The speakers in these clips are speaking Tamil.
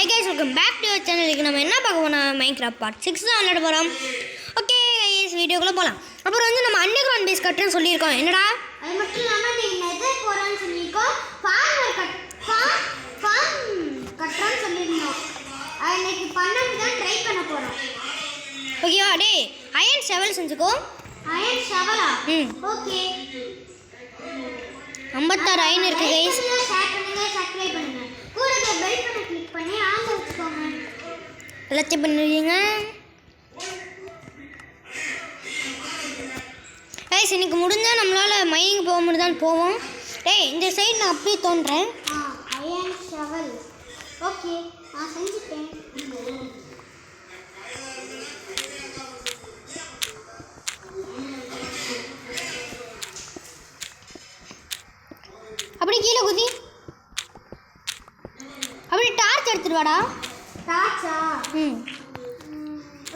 Hey guys, welcome back to our channel. நம்ம என்ன பார்க்க போறோம்? Minecraft part 6 தான் விளையாட போறோம். ஓகே गाइस, வீடியோக்குள்ள போலாம். அப்புறம் வந்து நம்ம அண்டர்கிரவுண்ட் பேஸ் கட்டறேன்னு சொல்லிருக்கோம். என்னடா? அது மட்டும் இல்லாம நீ நெதர் போறன்னு சொல்லிருக்கோம். ஃபார்ம் கட்டறன்னு சொல்லிருந்தோம். இன்னைக்கு பண்ணது தான் ட்ரை பண்ண போறோம். ஓகேவா? டேய், அயன் ஷவல் செஞ்சுக்கோ. அயன் ஷவலா? ஓகே. 56 அயன் இருக்கு गाइस. ஷேர் பண்ணுங்க, சப்ஸ்கிரைப் பண்ணுங்க. கூடவே பெல் பட்டனை கிளிக் பண்ணி ஆன் வச்சுக்கோங்க. எல்லாத்தையும் பண்ணுவீங்க. गाइस, இன்னைக்கு முடிஞ்சா நம்மளால மைனிங் போக முடியுதான்னு போவோம். டேய், இந்த சைடு நான் அப்படியே தோன்றேன். Iron shovel. ஓகே, நான் செஞ்சிட்டேன். அப்படி கீழே குதி. அப்படி டார்ச் எடுத்துட்டு வாடா. டார்ச்சா?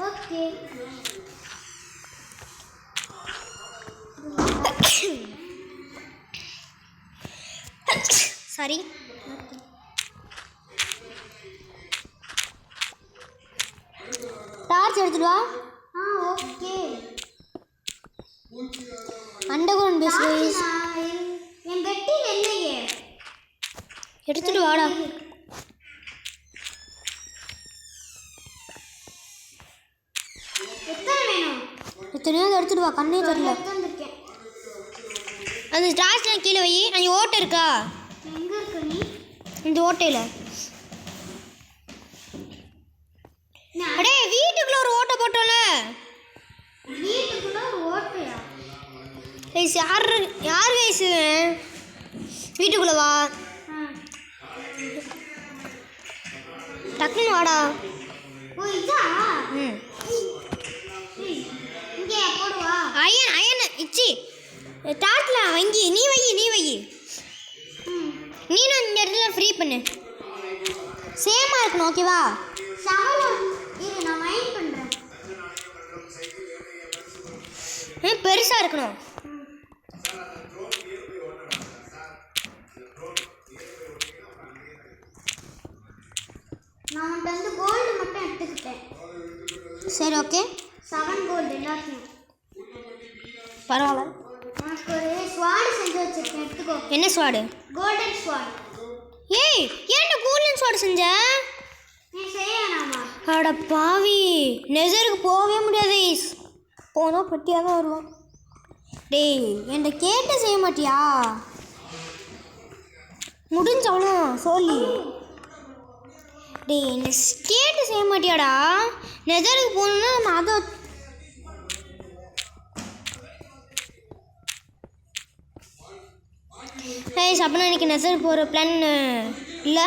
ஓகே. சாரி. டார்ச் எடுத்துட்டு வா. ஓகே. Underground base guys. என் பெட்டி இல்லையே. எடுத்துட்டு வாடா. எத்தனை வேணும்? எத்தனையோ எடுத்துட்டு வா, கண்ணே தெரியல. வந்திருக்கேன். அந்த டார்ச்லாம் கீழே வை. அங்கே ஓட்டை இருக்கா? எங்க இருக்க நீ? இந்த ஓட்டையில். அடே, வீட்டுக்குள்ள ஒரு ஓட்டை போட்டோம்ல. வீட்டுக்குள்ள ஒரு ஓட்டையா? கைஸ், யார் கைஸ்? வீட்டுக்குள்ள வா. டக்குன்னு வாடா. ஓ, இதா? ம். இங்கே போடுவா. அயன் இச்சி டார்ச்ல வங்கி. நீ வை. நீனும் இந்த இடத்துல ஃப்ரீ பண்ணு. சேமாக இருக்கணும், ஓகேவா? இரு, நான் மைண்ட் பண்றேன். பெருசாக இருக்கணும். நான் வந்து கோல்டு மட்டும் எடுத்துக்கிட்டேன். சரி, ஓகே. 7 கோல்டு எல்லாத்தையும். பரவாயில்ல. உனக்கு ஒரு ஸ்வாடு செஞ்சு வச்சிருக்கேன், எடுத்துக்கோ. என்ன ஸ்வாடு? Golden sword. ஏய், ஏன்டா கோல்டன் ஸ்வாடு செஞ்ச? நீ செய்ய வேணாமா? அட பாவி, நெசருக்கு போகவே முடியாது. போனால் பட்டியாக தான் வருவோம். டேய், என்கிட்ட கேட்டு செய்ய மாட்டியா? முடிஞ்சாலும் சொல்லி. டேய், என்ன கேட்டு செய்ய மாட்டியாடா? நெசருக்கு போகணுன்னா நம்ம அதை அப்படின்னா இன்னைக்கு நெசருக்கு போகிற பிளான் இல்லை.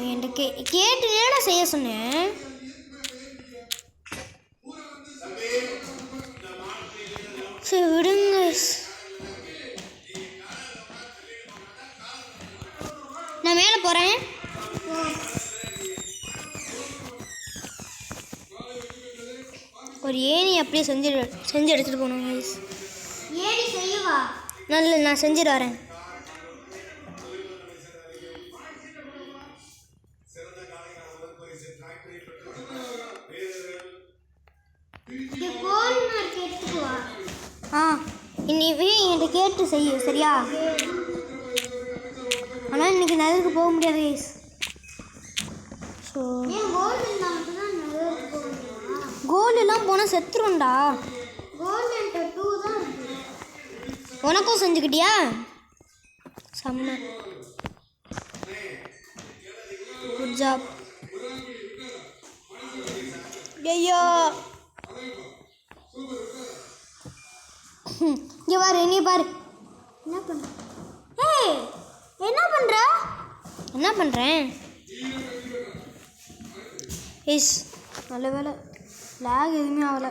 என்கிட்ட கேட்டு என்னடா செய்ய சொன்னேன்? சரி, விடுங்க. நான் மேலே போகிறேன். ஒரு ஏணி அப்படியே செஞ்சு எடுத்துகிட்டு போகணும் கைஸ். ஏணி செய்யவா? நான் செஞ்சுட்டு வரேன். இன்னைக்கு என்கிட்ட கேட்டு செய்ய, சரியா? ஆனால் இன்னைக்கு நெதருக்கு போக முடியாது கைஸ். ஸோ கோல்டெல்லாம் போனால் செத்துருண்டா. உனக்கும் செஞ்சுக்கிட்டியா? செம்ம குட் ஜாப். ஐயோ, இங்கே பாரு, நீ பாரு. என்ன பண்ற? ஏய், என்ன பண்றேன்? இஸ் நல்ல வேலை, லேக் எதுவுமே ஆகலை.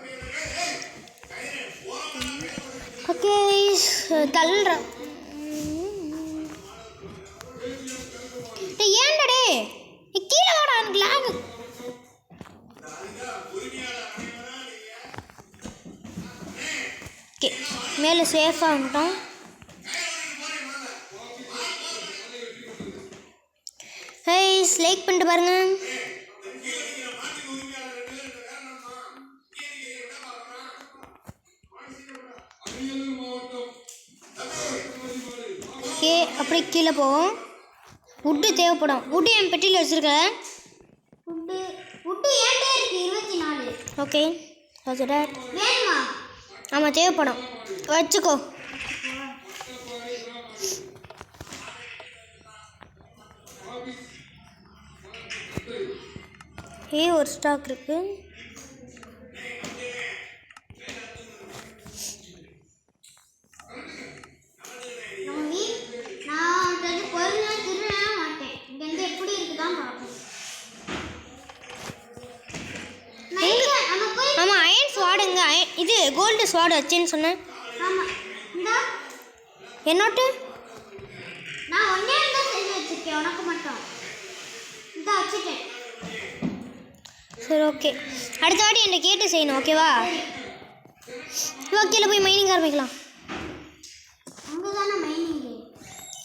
ஓகே, தள்ளுறேன். ஏன்டா டே, கீழே வாடா, எனக்கு லேக். ஓகே, மேலே சேஃபாக வந்துட்டோம். ஃப்ரெண்ட்ஸ் லைக் பண்ணிட்டு பாருங்க. ஓகே அப்படியே கீழே போவோம். வுட்டு தேவைப்படும். வுட்டு என் பெட்டியில் வச்சுருக்கேன். உட்டு ஏன்டே இருக்கு 24. ஓகே வச்சுட்டேன். வேணுமா? ஆமாம் தேவைப்படும், வச்சுக்கோ. ஒரு ஸ்டாக் இருக்கு. ஆமாம் அயன் ஸ்வாடுங்க. இது கோல்டு ஸ்வாடு வச்சேன்னு சொன்னேன். என்னோட்டு நான் ஒண்ணே தான் செஞ்சு வச்சிருக்கேன் உனக்கு மட்டும். இத வச்சிட்டேன். சரி ஓகே, அடுத்த வாட்டி என்கிட்ட கேட்டு செய்யணும் ஓகேவா? கீழே போய் மைனிங் ஆரம்பிக்கலாம். அங்கே தானே மைனிங்.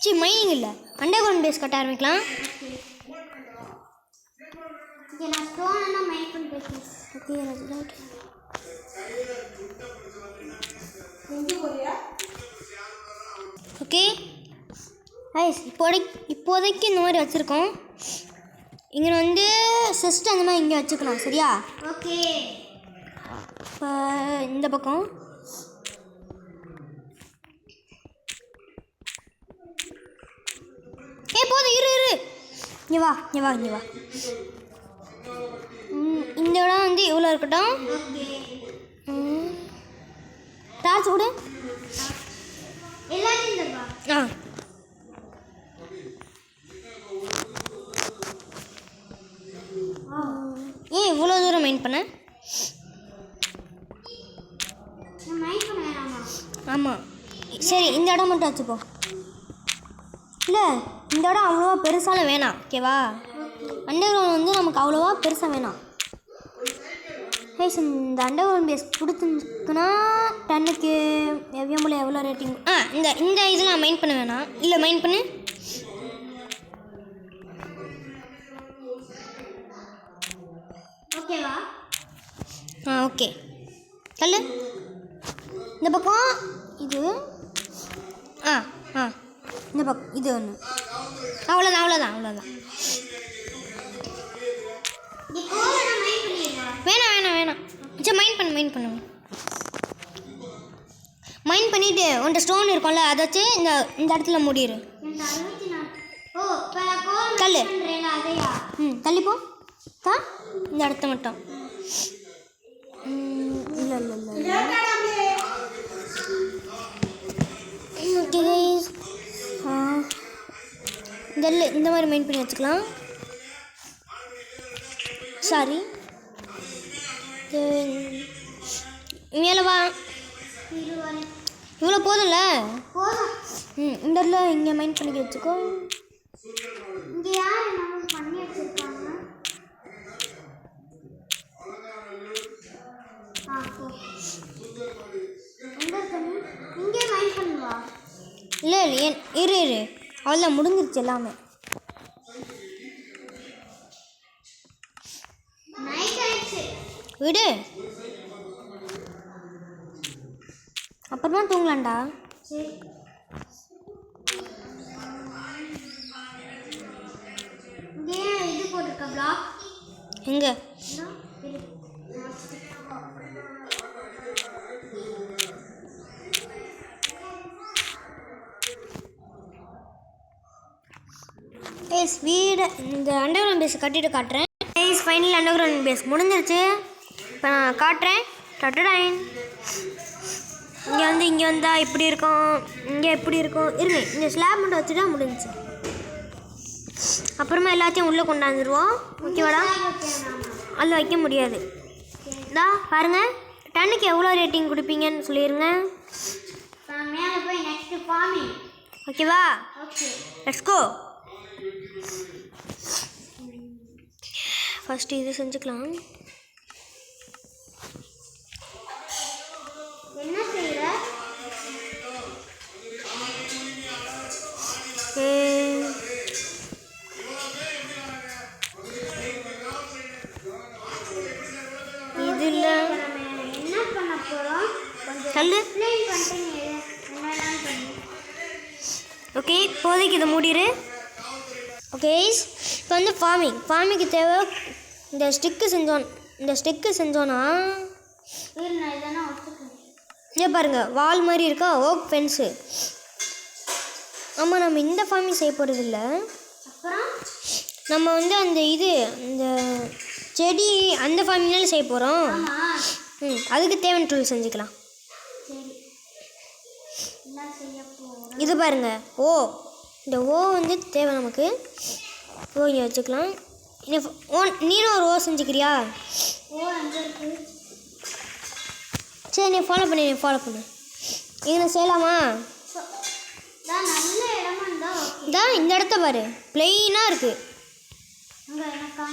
சரி மைனிங் இல்லை, அண்டர் கிரவுண்ட் பேஸ் கட்ட ஆரம்பிக்கலாம். இங்கே நான் ஸ்டோன் எல்லாம் மைன் பண்ணி பேசுகிறேன். Okay right. ஓகே ஐஸ் இப்போதைக்கு இந்த மாதிரி வச்சுருக்கோம். இங்கே வந்து சிஸ்டம் அந்த மாதிரி இங்கே வச்சுக்கலாம் சரியா? ஓகே. இப்போ இந்த பக்கம் போதும். இரு இங்கே வா இங்கே வா இங்கே வா. இந்த இடம் வந்து இவ்வளோ இருக்கட்டும். டார்ச் கொடு. ஆ ஏன் இவ்வளோ தூரம் மைண்ட் பண்ண? ஆமாம் சரி இந்த இடம் மட்டும் வச்சுப்போ. இல்லை இந்த இடம் அவ்வளோவா பெருசால வேணாம் ஓகேவா? அண்டர் கிரவுண்ட் வந்து நமக்கு அவ்வளோவா பெருசாக வேணாம். இந்த அண்டர் கிரவுண்ட் பேஸ் கொடுத்துருக்குன்னா 10க்கு எவ்வளோ ரேட்டிங்? இந்த இதெல்லாம் மைண்ட் பண்ண வேணாம். இல்லை மைண்ட் பண்ணு. ஓகேவா? ஓகே கல் இந்த பக்கம் இது. இந்த பக்கம் இது ஒன்று. அவ்வளோதான். வேணாம் சரி மைண்ட் பண்ணு. மைண்ட் பண்ணிவிட்டு உன்ட்ட ஸ்டோன் இருக்கும்ல அதை வச்சு இந்த இடத்துல மூடிடு. கல் தள்ளிப்போ இந்த இடத்த மட்டும். இல்லை ஓகே இந்த மாதிரி மைண்ட் பண்ணி வச்சுக்கலாம். சாரி மேலே வா. இவ்வளோ போதும்ல? இந்த இடத்துல இங்கே மைண்ட் பண்ணி வச்சுக்கோ. இங்கே யார் நம்ம பண்ணி வச்சிருக்காங்க? இங்கே மைண்ட் பண்ணுவா? இல்லை இரு அவ்வளோதான் முடிஞ்சிருச்சு எல்லாமே. விடு அப்புறமா தூங்கலாம்டா. இது போட்டிருக்க பிளாக் எங்கே? வீடு இந்த அண்டர் கிரவுண்ட் பேஸ் கட்டிட்டு காட்டுறேன். ஃபைனல் அண்டர் கிரவுண்ட் பேஸ் முடிஞ்சிருச்சு. இப்போ நான் காட்டுறேன். டட்டுடைன் இங்கே வந்தால் இப்படி இருக்கும், இங்கே எப்படி இருக்கும். இருங்க இந்த ஸ்லாப் மட்டும் வச்சுட்டா முடிஞ்சிச்சு. அப்புறமா எல்லாத்தையும் உள்ளே கொண்டாந்துருவோம் ஓகேவாடா? அதில் வைக்க முடியாது. இதா பாருங்கள் 10க்கு எவ்வளோ ரேட்டிங் கொடுப்பீங்கன்னு சொல்லிடுங்க. மேலே போய் நெக்ஸ்ட் ஃபார்மிங் ஓகேவா? Okay let's go. ஃபஸ்ட்டு இது செஞ்சுக்கலாம். என்ன செய்யற? ஓகே இப்போதைக்கு இதை மூடிடு. ஓகே இப்போ வந்து ஃபார்மிங்க்கு தேவை இந்த ஸ்டிக்கு செஞ்சோன்னா நான் இதெல்லாம் ஒத்துக்கிறேன். இங்கே பாருங்கள் வால் மாதிரி இருக்கா, ஓக் ஃபென்ஸு. ஆமாம் நம்ம இந்த ஃபார்மிங் செய்ய போகிறதில்ல. அப்புறம் நம்ம வந்து இந்த செடி அந்த ஃபார்மிங்னால செய்ய போகிறோம். அதுக்கு தேவையான டூல் செஞ்சுக்கலாம். சரி என்ன செய்ய போகிறோம்? இது பாருங்கள் இந்த வந்து தேவை நமக்கு. இங்கே வச்சுக்கலாம். நீனும் ஒரு செஞ்சுக்கிறியா? எங்கே இருக்கு? சரி நீ ஃபாலோ பண்ணு. இங்கே செய்யலாமா? நல்ல இடமா இருந்தா இந்த இடத்த பாரு, பிளெயினாக இருக்குது. அங்கே எனக்கு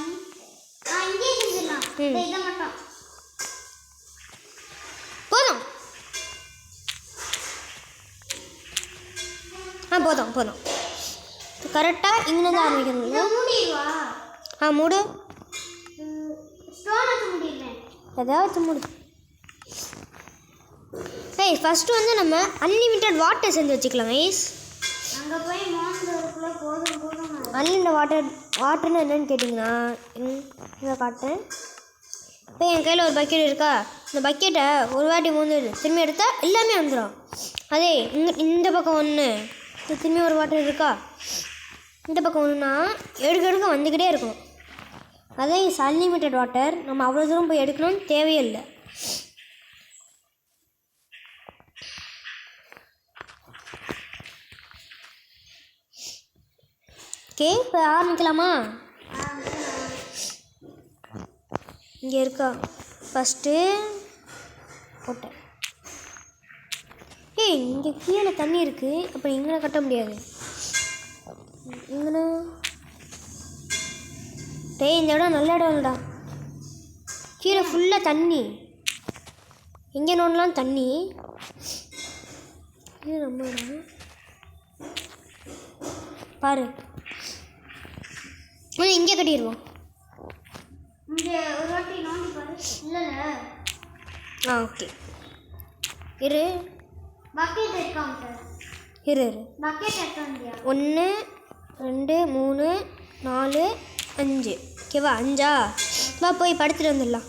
இங்கே செஞ்சிடலாம். இதை மட்டும் போதும். கரெக்டாக இங்கேருந்து ஆரம்பிக்கணும். மூடிடுவா? மூடு. ஸ்டோன் வச்சு மூடிடுறேன். ஏதாவது மூடு. ஃபஸ்ட்டு வந்து நம்ம அன்லிமிட்டட் வாட்டர் செஞ்சு வச்சுக்கலாம். அங்கே போய் மோந்ததுக்குள்ளே போதும். அன்லிமிட்டட் வாட்டர்னு என்னென்னு கேட்டிங்கன்னா இங்கே காட்டுறேன். இப்போ என் கையில் ஒரு பக்கெட் இருக்கா, இந்த பக்கெட்டை ஒரு வாட்டி மோந்துடு, திரும்பி எடுத்தால் எல்லாமே வந்துடும். அதே இந்த பக்கம் ஒன்று, திரும்பி ஒரு வாட்டர் இருக்கா, இந்த பக்கம் ஒன்றுனா எடுக்க வந்துக்கிட்டே இருக்கும். அதே அன்லிமிட்டட் வாட்டர், நம்ம அவ்வளோ தூரம் போய் எடுக்கணும்னு தேவையே இல்லை. ஓகே இப்போ ஆரம்பிக்கலாமா? இங்கே இருக்கா ஃபஸ்ட்டு போட்டேன். இங்கே கீழே தண்ணி இருக்குது, அப்போ இங்கே கட்ட முடியாது. இங்கே இந்த இடம் நல்ல இடம் இல்லைடா, கீழே ஃபுல்லாக தண்ணி. எங்கே நோண்டலாம் தண்ணி. இது நம்ம இடம் பாரு. இங்கே கட்டிடுவோம். இங்கே ஒரு வாட்டி நோண்டி பாரு. இல்லைல்ல ஓகே இரு. பக்கெட் இருக்காங்க. இரு பக்கெட் எடுத்தாண்டியா? 1 2 3 4 5. ஓகேவா? 5ஆ? வா போய் படுத்துட்டு வந்துடலாம்.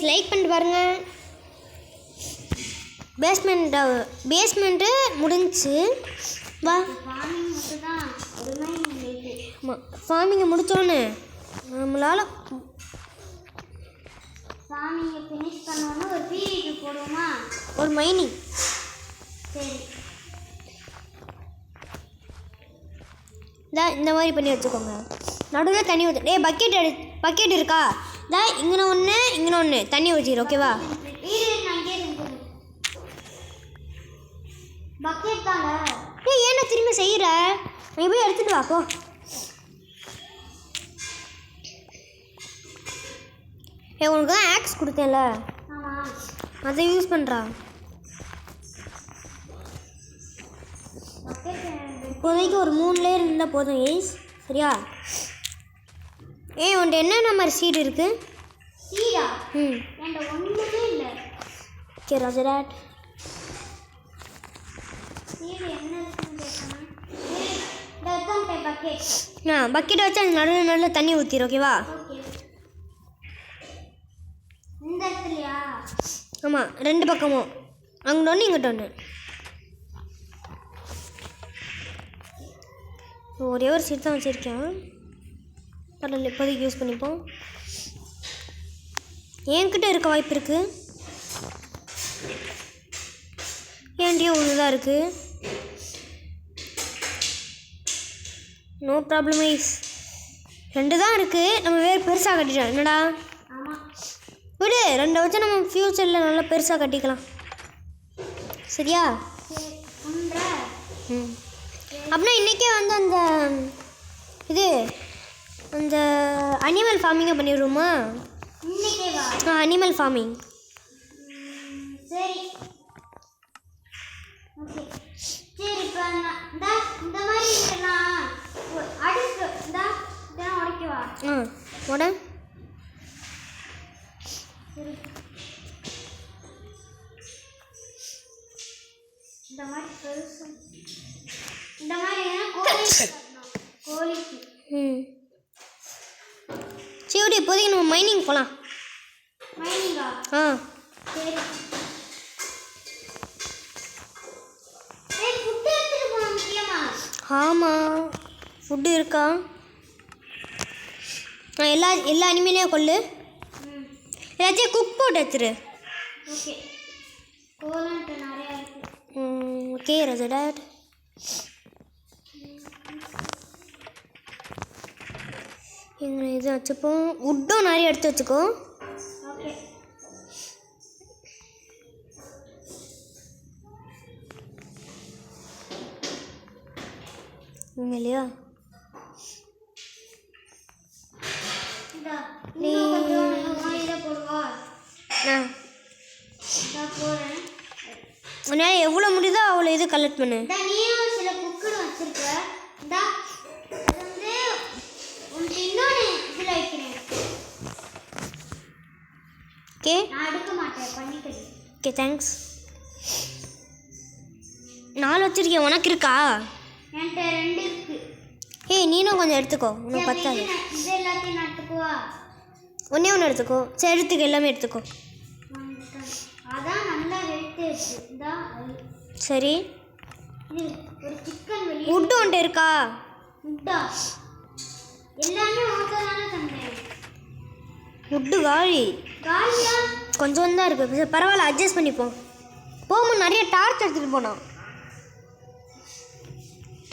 லைக் பண்ணிட்டு பாருங்கள். பேஸ்மெண்ட்டு முடிஞ்சிச்சு. வா ஃபார்மிங்கை முடித்தோன்னு நம்மளால் ஃபார்மிங்கை ஃபினிஷ் பண்ணோன்னு ஒரு பீரியட் போடுவோமா? ஒரு மைனிங். சரி இந்த மாதிரி பண்ணி வச்சுக்கோங்க. நடுவில் தண்ணி ஊற்று. பக்கெட் இருக்கா? இங்கே ஒன்று தண்ணி ஊற்றிடு. ஓகேவா? பக்கெட் தாங்க. ஏன்னா திரும்பி செய்கிற, நீ போய் எடுத்துகிட்டு வா போ. உனக்கு தான் ஆக்ஸ் கொடுத்தேன்ல, அதை யூஸ் பண்ணுறா. இப்போதைக்கு ஒரு 3 லேயர் இருந்தால் போதும். சரியா? உன்ட்ட என்னென்ன மாதிரி சீடு இருக்குது? சீடா? என்கிட்ட ஒன்றுமே இல்லை. ஓகே ராஜராட். சீடு என்ன இருக்குன்னு கேட்கணும். பக்கெட். பக்கெட்டை வச்சு அது நடுவில் தண்ணி ஊற்றிடும். ஓகேவா? இந்த இடத்துலையா? ஆமாம், 2 பக்கமும், அங்கிட்ட ஒன்று இங்கிட்ட ஒன்று. ஒரே ஒரு சீட் தான் வச்சுருக்கேன். கடலில் இப்போதைக்கு யூஸ் பண்ணிப்போம். என்கிட்ட இருக்க வாய்ப்பு இருக்குது. ஏன்டியே ஒன்று தான் இருக்குது. No problem ice. 2 தான் இருக்குது. நம்ம வேறு பெருசாக கட்டிட்டோம். என்னடா விடு, 2 வச்சு நம்ம ஃப்யூச்சரில் நல்லா பெருசாக கட்டிக்கலாம். சரியா? அப்படின்னா இன்றைக்கே வந்து அந்த அனிமல் ஃபார்மிங்கை பண்ணிடுவோமா? இன்னைக்கே வா. Animal farming. சரி ஓகே. சரி இப்போ இந்த மாதிரி நான் அடுத்து இதெல்லாம் உடைக்கவா? உட. சரி இந்த மாதிரி பெருசு இந்த மாதிரி கோழிக்கு. சரி இப்போதைக்கு நம்ம மைனிங் போகலாம். மைனிங்கா? சரி. ஃபுட்டு எடுத்துட்டு போகணும் முக்கியமா. ஆமாம் ஃபுட்டு இருக்கா? எல்லா அனிமலையும் கொள்ளு. எல்லாத்தையும் குக் போட்டு எடுத்துரு. ஓகே. கோலன்ட்டு நிறையா இருக்கு. ஓகே ரெசடாட். எங்களை இது வச்சுப்போம். உட்டும் நிறைய எடுத்து வச்சுக்கோ. ஓகே. இல்லையா? உன்னால் எவ்வளோ முடியுதோ அவ்வளோ இது கலெக்ட் பண்ணு. நீயும் சில புக்குன்னு வச்சிருக்க. இன்னொன்று இதில் வைக்கிறேன். ஓகே நான் எடுக்க மாட்டேன், பண்ணிக்கிறேன். Okay thanks. 4 வச்சிருக்கேன். உனக்கு இருக்கா? என்கிட்ட 2 இருக்கு. நீனும் கொஞ்சம் எடுத்துக்கோ. உனக்கு பத்தாது. இது எல்லாத்தையும் நட்டுக்குவா. ஒன்றே ஒன்று எடுத்துக்கோ. சரி எடுத்துக்கோ, எல்லாமே எடுத்துக்கோ. அதான் நல்லா வெயிட்டேஜ். சரி இது ஒரு சிக்கன் வெளியே. உட்டு ஒன்ட்டு இருக்கா? உட்டா எல்லாமே ஓட்டதானே தந்தேன். உட்டு காலி. காலியா? கொஞ்சம் தான் இருக்குது. பரவாயில்ல அட்ஜஸ்ட் பண்ணிப்போம். போகும்போது நிறைய டார்ச் எடுத்துகிட்டு போனோம்.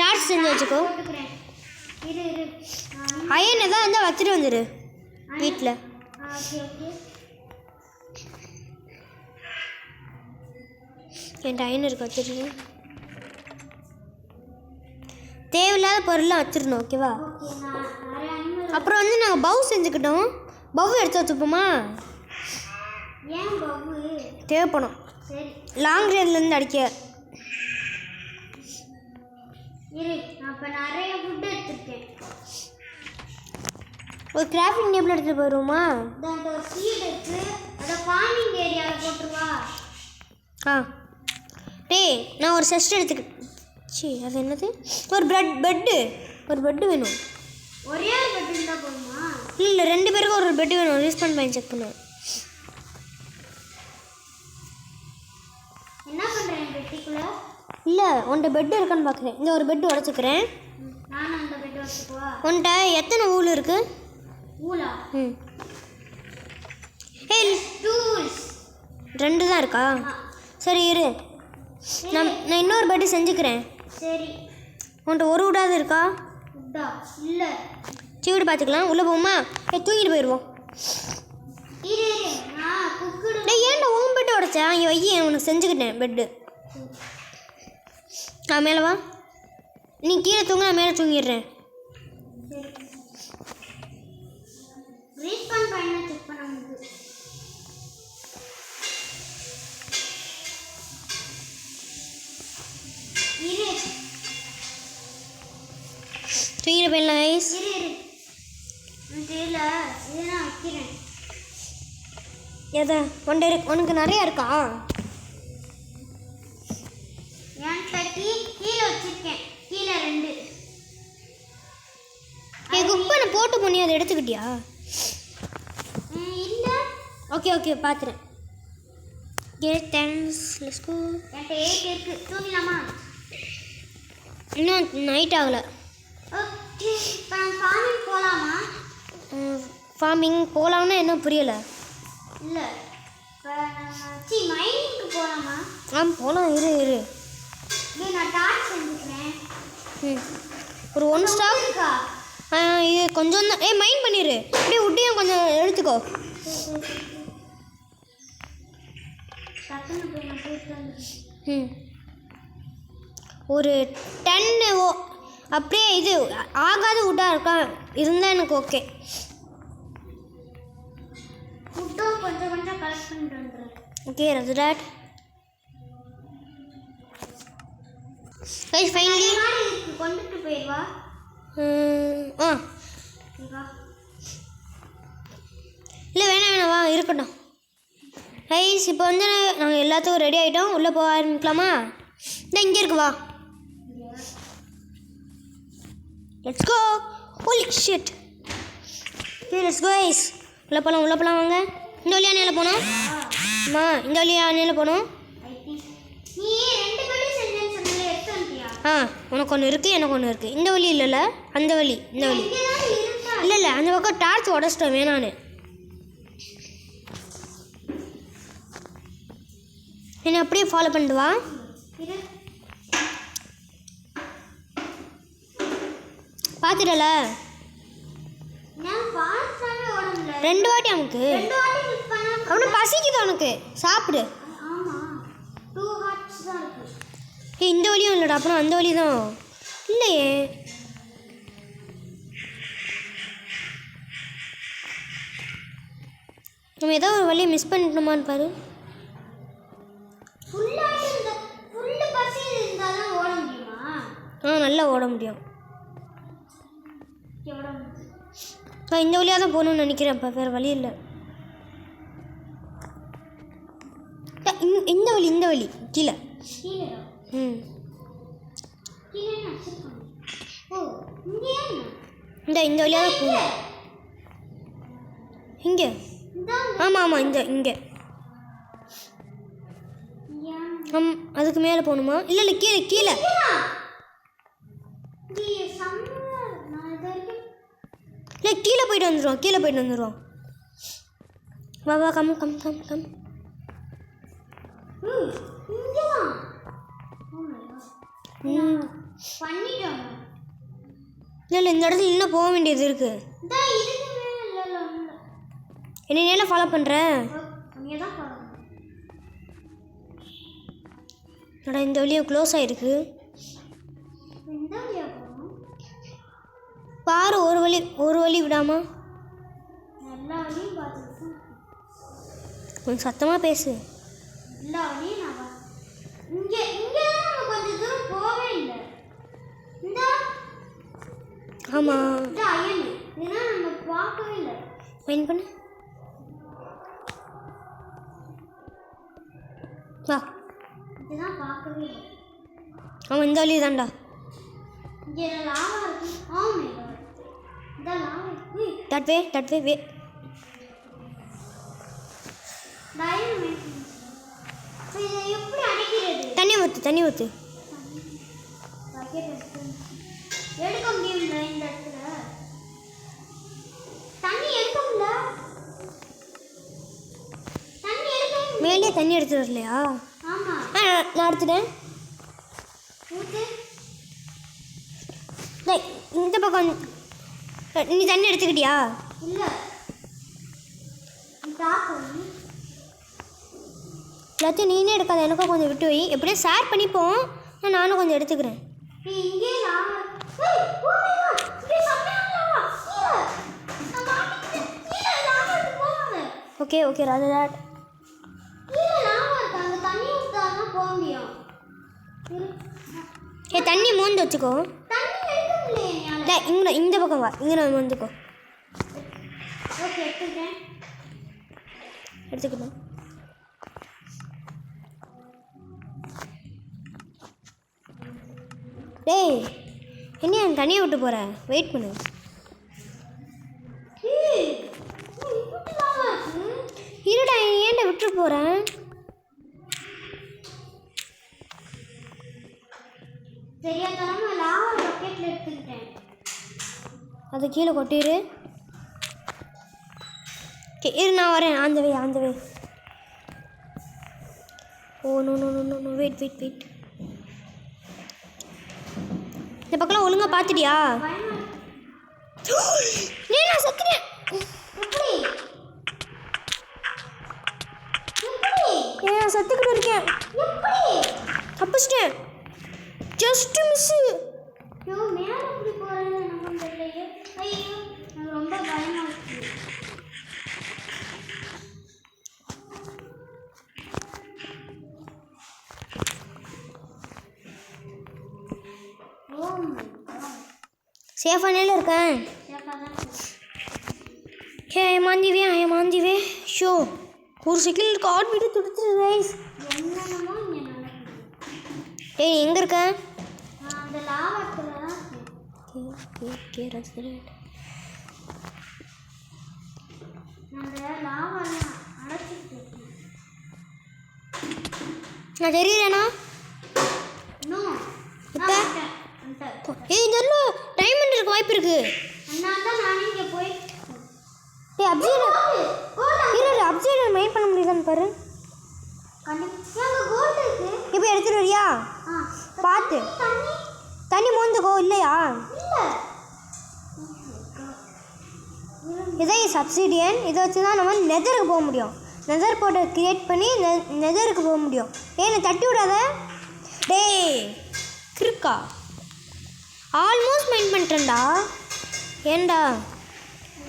டார்ச் செஞ்சு வச்சுக்கோ. போட்டுக்கிறேன். இரு அயன் எதாவது இருந்தால் வச்சுட்டு வந்துடு வீட்டில். Okay okay. என்கிட்ட அயன் இருக்கு, வச்சுருக்கேன். தேவையில்லாத பொருள்லாம் வச்சிடணும். ஓகேவா? அப்புறம் நாங்கள் பவு செஞ்சுக்கிட்டோம். பவு எடுத்து வச்சுப்போமா? ஏன் பவு தேவைப்படும். சரி லாங் ரேஞ்சிலேருந்து அடிக்க. இரு நான் இப்போ நிறைய ஃபுட் எடுத்துருக்கேன். ஒரு கிராஃப்டிங் டேபிள் எடுத்துகிட்டு போயிடுவோமா? ஒரு சீட் இருக்குது, அதை ஃபார்மிங் ஏரியாவில் போட்டுருவா. நான் ஒரு செஸ்ட் எடுத்துக்கிட்டேன். அது என்னது? ஒரு பெட்டு வேணும். ஒரே ஒரு பெட் இருந்தால் போதுமா? இல்லை 2 பேருக்கும் ஒரு பெட்டு வேணும். ரீஸ்பாண்ட் பண்ணி செக் பண்ணுவேன். என்ன பண்ணுறேன் பெட்டிக்குள்ளே? இல்லை உன்கிட்ட பெட்டு இருக்கான்னு பார்க்குறேன். இந்த ஒரு பெட்டு உடச்சிக்கிறேன். நானும் அந்த பெட்டு வச்சுக்குவா. உன்கிட்ட எத்தனை ஊல் இருக்கு? ஊலா? டூல்ஸ் 2 தான் இருக்கா? சரி இரு, நான் இன்னொரு பெட்டு செஞ்சுக்கிறேன். சரி. உன்கிட்ட ஒரு விடாது இருக்கா? உட்டா இல்லை. சீவிடு பார்த்துக்கலாம். உள்ளே போகுமா? தூங்கிட்டு போயிடுவோம். இரு நான் குக்குடு. ஏன்டா உன் பெட்டு உடச்சேன்? இங்கே வையி, உனக்கு செஞ்சுக்கிட்டேன் பெட்டு. மேலே வா. நீ கீழே தூங்க, நான் மேலே தூங்கிடுறேன். ரீஸ்பாண்ட் பண்ண செக் பண்ண முடியுது. இரு தூங்கிட போயிடலாம் ஐஸ். இதில் இதை நான் வைக்கிறேன். எதை? உனக்கு நிறையா இருக்கா? என்கிட்ட கீழே வச்சுருக்கேன். கீழே 2. குக் பண்ண போட்டு போனி, அதை எடுத்துக்கிட்டியா? இல்லை. ஓகே பார்த்துறேன். தேங்க்ஸ். Let's go. என்கிட்ட 8 இருக்கு. தூங்கலாமா? இன்னும் நைட் ஆகலை. ஓகே இப்போ நான் ஃபார்மிங் போகலாமா? ஃபார்மிங் போகலாம்னா இன்னும் புரியலை. இல்லை இப்போ மைனிங்க்கு போகலாமா? போகலாம். இரு நான் டார்ச் செஞ்சுக்கிறேன். ஒரு 1 ஸ்டாக் இருக்கா? இது கொஞ்சம் தான். மைண்ட் பண்ணிடு. அப்படியே உட்டியும் கொஞ்சம் எடுத்துக்கோ. டக்குன்னு போய் நான் போயிட்டு வந்துடுறேன். ஒரு 10 அப்படியே இது ஆகாத உட்டாக இருக்கா இருந்தால் எனக்கு ஓகே. கலெக்ட் பண்ணிட்டு வந்துடுறேன். ஓகே ரஜிடாட் கைஸ் ஃபைனலி மாடு இருக்கு, கொண்டுட்டு போயிடுவா. ஆ வா. இல்லை வேணாம் வா இருக்கட்டும். கைஸ் இப்போ வந்து நாங்கள் எல்லாத்துக்கும் ரெடி ஆகிட்டோம். உள்ளே போக ஆரம்பிக்கலாமா? இந்த இங்கே இருக்கு வா. Let's go. Holy shit. Okay let's go guys. உள்ளே போகலாம் வாங்க. இந்த வழியாக நேரில் போகணும். அம்மா இந்த வழியாக நேரில் போகணும். நீ 2 படி செஞ்சேன்னு சொன்னல, எடுத்து வந்துட்டியா? உனக்கு ஒன்று இருக்குது எனக்கு ஒன்று இருக்குது. இந்த வழி இல்லைல்ல, அந்த வழி. இந்த வழி இல்லை அந்த பக்கம் டார்ச் உடச்சிட்டோம் வேணான்னு. என்ன அப்படியே ஃபாலோ பண்ணிட்டு வா. பார்த்துடல 2 வாட்டி நமக்கு அவனுக்கு பசிக்குது. அவனுக்கு சாப்பிடு. இந்த வழியும் இல்லைடா, அப்புறம் அந்த வழி தான் இல்லையே. நம்ம ஏதோ ஒரு வழியை மிஸ் பண்ணிட்டோமான்னு பாரு. நல்லா ஓட முடியும். இந்த வழியாக தான் போகணும்னு நினைக்கிறேன். இப்போ வேறு வழி இல்லை. இந்த வழி கீழே. இந்த வழியாக தான் போகணும். இங்கே ஆமாம் இங்கே அதுக்கு மேலே போகணுமா? இல்லை கீழே இல்லை கீழே போயிட்டு வந்துடுவோம். வா கம் இல்லை இந்த இடத்துல இன்னும் போக வேண்டியது இருக்கு. என்ன நேரில் ஃபாலோ பண்ணுறேன். இந்த வழியும் க்ளோஸ் ஆகிருக்கு பாரு. ஒரு வழி விடாமா. கொஞ்சம் சத்தமாக பேசு. ஆமாம் வெயிட் பண்ணு. வா. ஆமாம் இந்த வழி தான்டா. That way. தண்ணி ஊத்து. எடுக்க முடியல இந்த இடத்துல. தண்ணி எடுக்க முடியல. மேலே தண்ணி எடுத்துட்டு வரலையா? ஆமா நான் எடுத்துட்டேன். இந்த பக்கம் நீ தண்ணி எடுத்துக்கிட்டியா? இல்லை எல்லாத்தையும் நீனே எடுக்காத, எனக்கும் கொஞ்சம் விட்டு வை. எப்படியும் ஷேர் பண்ணிப்போம். நானும் கொஞ்சம் எடுத்துக்கிறேன். ஓகே ராஜாட். தண்ணி மோந்து வச்சுக்கோ. இந்த பக்கம் வா. இங்கே நான் வந்துக்கோ. எடுத்துக்கிட்டேன். டேய் என்ன தனியாக விட்டு போகிற? வெயிட் பண்ணு. இருடா ஏன்டா விட்டு போகிறேன்? அது கீழே கொட்டிடு. இரு நான் வரேன். அந்த வே. Oh no wait. இந்த பக்கம் ஒழுங்காக பார்த்துட்டியா? நான் சத்துறேன். நான் சத்துக்கிட்டு இருக்கேன். தப்பிச்சிட்டேன். Just miss. சேஃபானேல இருக்கேன். சேஃபாக தான் இருக்கு. Hey I am on the way show. ஒரு செகண்ட் கார்ட் வீடு துடிச்சிரு கைஸ். என்னென்னமோ இங்கே நடக்குது. டேய் எங்கே இருக்க? நான் அந்த லாவாக்குள்ள தான் இருக்கேன். Okay restaurant. நான் அந்த லாவெல்லாம் அடைச்சிட்டு இருக்கேன். நான் தெரியலண்ணா. இன்னும் இப்போ வந்துட்டேன். ஏய் இதெல்ல டைமண்ட் இருக்க வாய்ப்பு இருக்கு. அதனால தான் நான் இங்கே போய் டேய் அப்சைடர் மைண்ட் பண்ண முடியுதான்னு பாரு. கண்டிப்பாக கோல்டு இருக்கு. இப்போ எடுத்துட்டு வரியா? பார்த்து தண்ணி தண்ணி மோந்துக்கோ. இல்லையா? இல்லை. இதே சப்சிடியன். இதை வச்சு தான் நம்ம நெதருக்கு போக முடியும். நெதர் போர்ட்டை க்ரியேட் பண்ணி நெதருக்கு போக முடியும். ஏன்னு தட்டி விடாத. டேய் கிறுக்கா ஆல்மோஸ்ட் மைண்ட் பண்ணிட்டேன்டா. ஏண்டா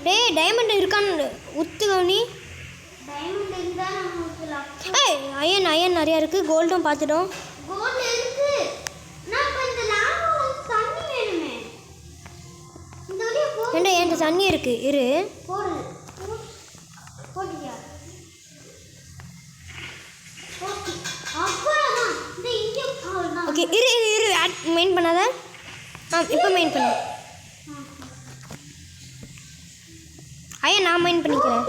டேய் டைமண்ட் இருக்கான்னு உத்து கவனி. டைமண்ட் இருந்தால் நம்ம ஊற்றலாம். ஏய் அயன் நிறையா இருக்குது. கோல்டும் பார்த்துட்டோம். கோல்டு இருக்கு. நான் இப்போ இந்த லாவா தண்ணி வேணுமே. இந்த வழியா போ. ஏண்டா என்கிட்ட தண்ணி இருக்குது. இரு போடு. போட்டியா? ஓகே. அப்புறம் இந்த இங்கே அவ்வளோதான். ஓகே இரு மெயின் பண்ணாத. இப்போ மெயின் பண்ணு. ஐயா நான் மைண்ட் பண்ணிக்கிறேன்.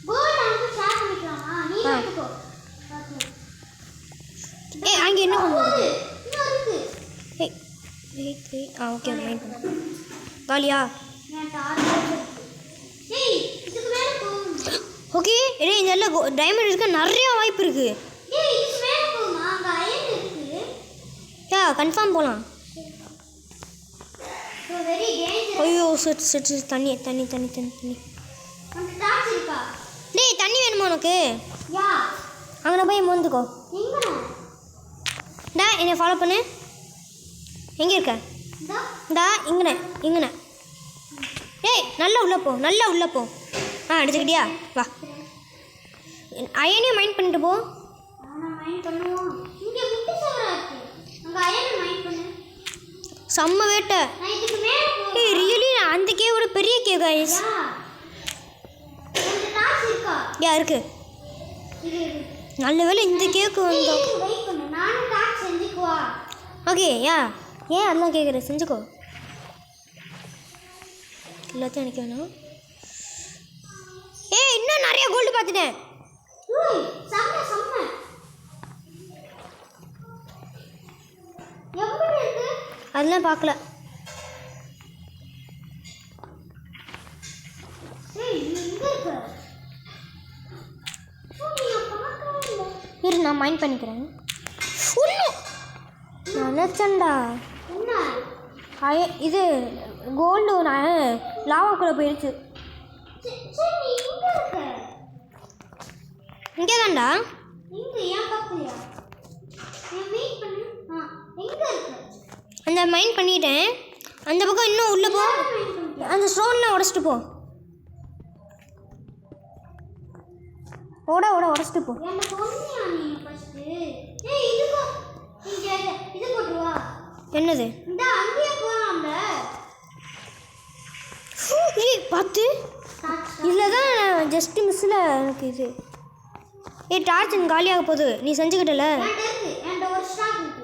கோல்டு நமக்கு ஷேர் பண்ணிக்கலாமா? நீ எடுத்துக்கோ. ஏய் அங்கே என்ன பண்ணுது? இன்னும் இருக்கு. ஏய் ஓகே மைண்ட் பண்ணு. காலியா? நான் டார்கெட். ஏய் இதுக்கு மேல போகும். ஓகே டேய் இதெல்லாம் டைமண்ட் இருக்க நிறைய வாய்ப்பு இருக்குது. ஏய் இதுக்கு மேல போகுமா? அங்கே அயன் இருக்கு. யா கன்ஃபார்ம் போகலாம். So very danger. ஐயோ செட் தண்ணி. அந்த டார்ச் இருக்கா? டேய் தண்ணி வேணுமா உனக்கு? யா. அங்கே போய் மோந்துக்கோ. எங்க? டா என்னை ஃபாலோ பண்ணு. எங்கே இருக்க? டா இங்கனே. டேய் நல்லா உள்ளே போ. எடுத்துக்கிட்டியா? வா அயனையும் மைண்ட் பண்ணிட்டு போ. அவனை மைண்ட் பண்ணுவோம். இங்கே முட்டு சவரா இருக்கு. அங்கே அயனை மைண்ட் பண்ணு. செம்ம வேட்டை. நான் இதுக்கு மேலே போகிறேன். ஏய் ரியலி அந்த கேவோட பெரிய கேவ் கைஸ். யா. அந்த டார்ச் இருக்கா? யா இருக்கு. இது நல்ல வேளை இந்த கேவுக்கு வந்தோம். வெயிட் பண்ணு. நானும் டார்ச் செஞ்சுக்குவா. ஓகே யா ஏன் அதெல்லாம் கேட்குற? செஞ்சுக்கோ. எல்லாத்தையும் எனக்கு வேணும். ஏய் இன்னும் நிறைய கோல்டு பார்த்துட்டேன். ஏய் செம்ம. எப்படி இருக்கு? அதெல்லாம் பார்க்கல. ஏய் நீ எங்க இருக்க? நீ பார்க்கவே இல்லை. இரு நான் மைண்ட் பண்ணிக்கிறேன். நினச்சண்டா என்ன? இது கோல்டு நான் லாவாக்குள்ளே போயிடுச்சு. சரி நீ எங்க இருக்க? இங்கே தான்டா. இங்க ஏன் பக்கலையா? நான் வெயிட் பண்ணு. எங்க இருக்க? அந்த மைண்ட் பண்ணிட்டேன். அந்த பக்கம் இன்னும் உள்ளே போ. அந்த ஸ்டோன்லாம் உடச்சிட்டு போ. உடச்சிட்டு போ. என்ன பொண்ணியா நீ ஃபர்ஸ்ட்? ஏய் இதுக்கு இங்க இது போட்டுவா. என்னது? இந்த அங்கேயே போலாம்ல. ஏய் பார்த்து இதில் தான் ஜஸ்ட் மிஸ்ஸில் எனக்கு இது. டார்ச் எனக்கு காலியாக போகுது. நீ செஞ்சுக்கிட்டல? என்கிட்ட ஒரு ஸ்டாக் இருக்கு.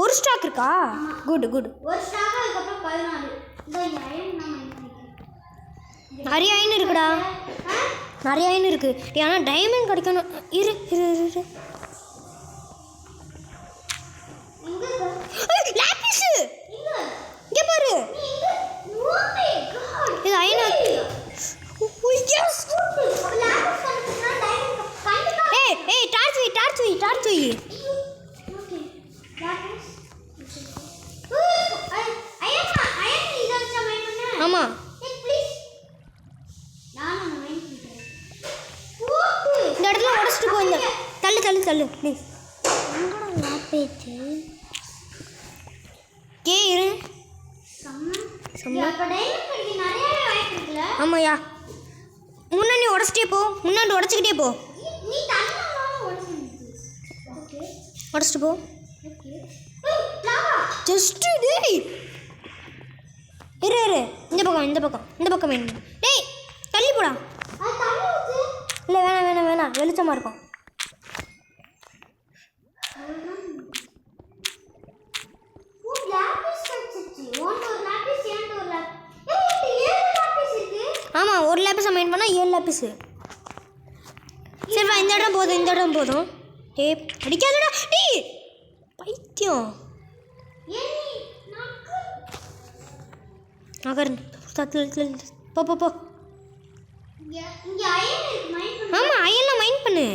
ஒரு ஸ்டாக் இருக்கா? குட் ஒரு ஸ்டாக் அதுக்கப்புறம் 14. இந்த அயன் நான் நிறைய அயன் இருக்குடா. நிறைய அயன் இருக்கு. ஆனால் டைமண்ட் கிடைக்கணும். இரு லாபிஸ் இங்கே பாரு. இது அயனா? ஏய் டார்ச் வை. ஆமாம் இந்த இடத்துல உடச்சிட்டு போ. இந்த தள்ளு ப்ளீஸ். இரு ஆமாயா. முன்னாடி உடச்சிட்டே போ. உடச்சிக்கிட்டே போ. உடச்சிட்டு போ. ஜஸ்ட் டேய் இரு இந்த பக்கம் வேணும். டேய் தள்ளி போடா. அது தண்ணி ஊத்து. இல்லை வேணாம் வெளிச்சமாக இருக்கும். ஓ லாபிஸ் கிடைச்சிச்சு. ஒன் ஒரு லாபிஸ் ஏன் ஒரு லாபிஸ். ஏய் 7 லாபிஸ் இருக்கு. ஆமாம் ஒரு லேப்பிஸை மைண்ட் பண்ணால் 7 லேப்பிஸு. சரிப்பா இந்த இடம் போதும். டேய் அடிக்காதடா டேய் பைத்தியம். ஏய் நகர் போ. இங்க அயன் இருக்கு மைண்ட் பண்ணு. ஆமாம் அயன்லாம் மைண்ட் பண்ணு.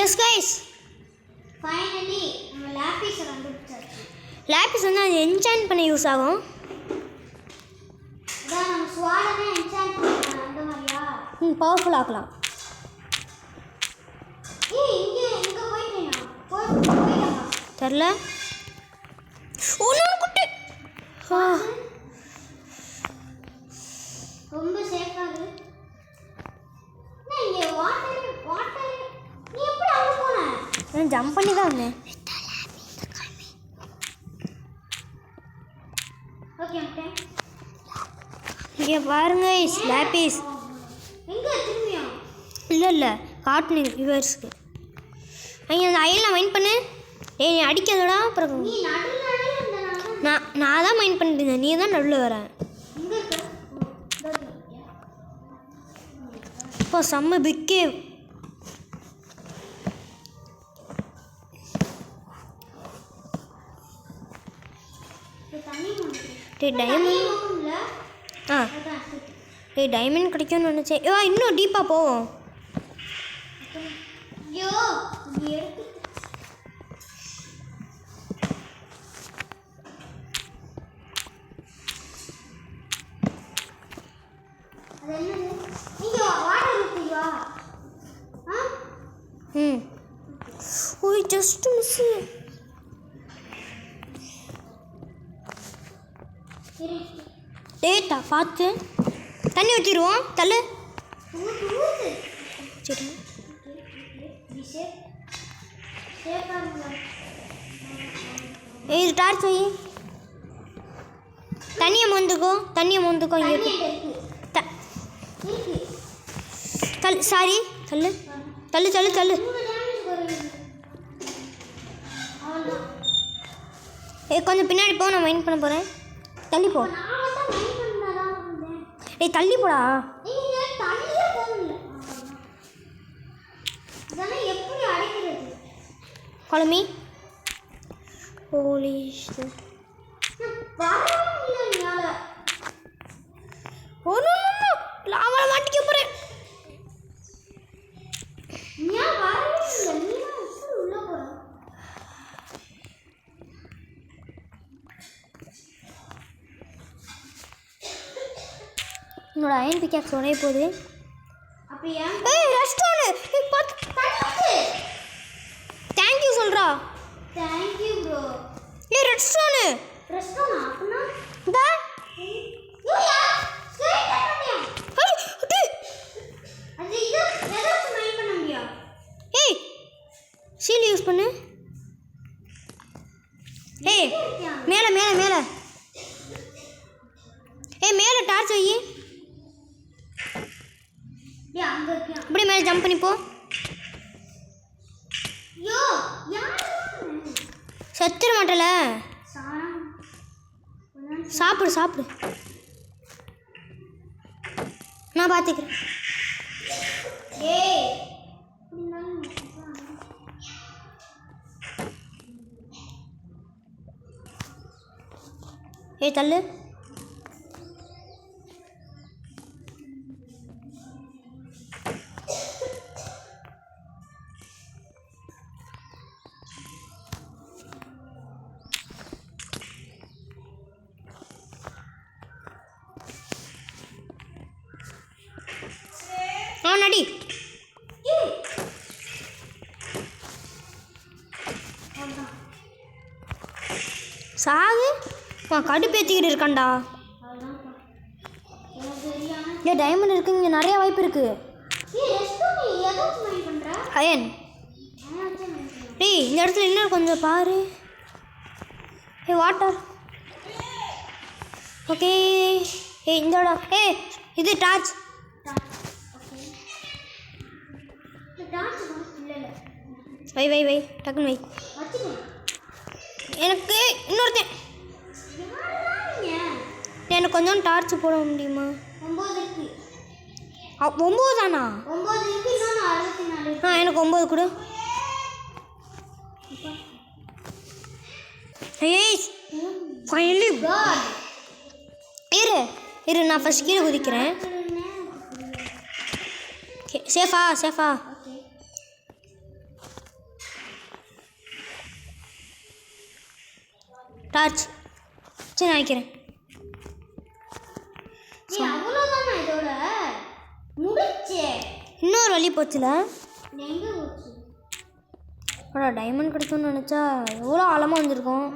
எஸ் கைஸ் ஃபைனலி நம்ம லாபிஸ் கண்டுபிடிச்சாச்சு. லேப்பிஸ் வந்து அது என்சாண்ட் பண்ண யூஸ் ஆகும். அதான் நம்ம ஸ்வாடனே என்சாண்ட் பண்ணலாம் அந்த மாதிரியா. பவர்ஃபுல் ஆக்கலாம். ஏய் இங்க போயிட்டேனா தெரில. ஒன்று குட்டு ரொம்ப சேஃபா இருக்கு. இங்க வாட்டர் நீ எப்படி அங்க போன? நான் ஜம்ப் பண்ணி தான் வந்தேன். Okay okay. இங்கே பாருங்க லேப்பிஸ். எங்க திரும்பியா? இல்லை கார்ட்டூன் யூவர்ஸ்க்கு. அங்கே அந்த அயலில் மைண்ட் பண்ணு. ஏய் நீ அடிக்காதடா அப்புறம். நீ நடுவுல இருந்தனால நான் தான் மைண்ட் பண்ணிட்டு இருந்தேன். நீ தான் நடுவில் வர. இங்க இருக்க. இப்போ செம்ம பிக்கே. டைமண்ட் கிடைக்கும்னு நினச்சேன். இன்னும் டீப்பாக போவோம். ஓய் ஜஸ்ட் மிஸ். டேட்டா பார்த்து தண்ணி ஊற்றிடுவோம். தள்ளு. சரி இது டார்ச் வை. தண்ணியை மொந்துக்கோ இங்கே. தள்ளு சாரி தள்ளு. கொஞ்சம் பின்னாடி போ. நான் மைண்ட் பண்ண போகிறேன். தள்ளி போ. ஏய் தள்ளி போடா. குழம்பி போலீஸ் அவளை மாட்டிக்க போகிறேன். என்னோட அயன் பிக்காக்ஸ் உடைய போகுது. அப்படியா? ஏய் ரெஸ்டாரண்ட் தேங்க்யூ சொல்கிறா. Thank you bro. ஏய் ரெஸ்டாரண்ட் அப்படின்னா இதா ஏய் சீல் யூஸ் பண்ணு. ஏய் மேலே ஏய் மேலே டார்ச் வை. இப்படி மேலே ஜம்ப் பண்ணி போ. செத்துற மாட்டல. சாப்பிடு. நான் பார்த்துக்கிறேன். ஏய் தள்ளு. நடி சாகு. கடுப்பேற்றிக்கிட்டு இருக்கான்டா. ஏ டைமண்ட் இருக்கு. இங்கே நிறைய வாய்ப்பு இருக்கு. அயன் டேய் இந்த இடத்துல இன்னும் கொஞ்சம் பாரு. ஏ வாட்டர். ஓகே. ஏ இந்தோட ஏ இது டார்ச். வை வை வை டக்குன்னு வை. எனக்கு இன்னொருத்தன் எனக்கு கொஞ்சம் டார்ச் போட முடியுமா? 9 தானா? எனக்கு 9 கொடு. ஏய் ஃபைனலி இரு நான் ஃபஸ்ட் கீழே குதிக்கிறேன். சேஃபா டார்ச் சரி நான் வைக்கிறேன். இன்னொரு வழி போச்சுல. டைமண்ட் கிடைக்கும்னு நினச்சா எவ்வளோ ஆழமாக வந்திருக்கோம்.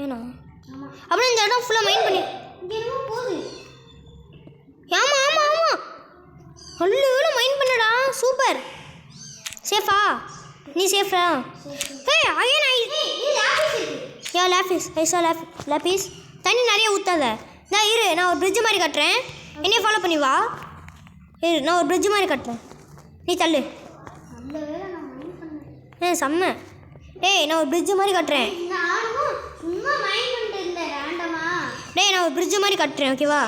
ஏன்னா அப்புறம் இந்த இடம் ஃபுல்லாக மைண்ட் பண்ணி ஆமாம் அவ்வளோ மைண்ட் பண்ணடா. சூப்பர். சேஃபா நீ சேஃபா? யா லேபிஸ் ஐசா லேபிஸ். தண்ணி நிறைய ஊற்றாத. இரு நான் ஒரு பிரிட்ஜு மாதிரி கட்டுறேன். என்னைய ஃபாலோ பண்ணி வா. நான் ஒரு பிரிட்ஜு மாதிரி கட்டுறேன். நீ தள்ளு. செம்ம. நான் ஒரு பிரிட்ஜு மாதிரி கட்டுறேன். நான் ஒரு பிரிட்ஜு மாதிரி கட்டுறேன். ஓகேவா?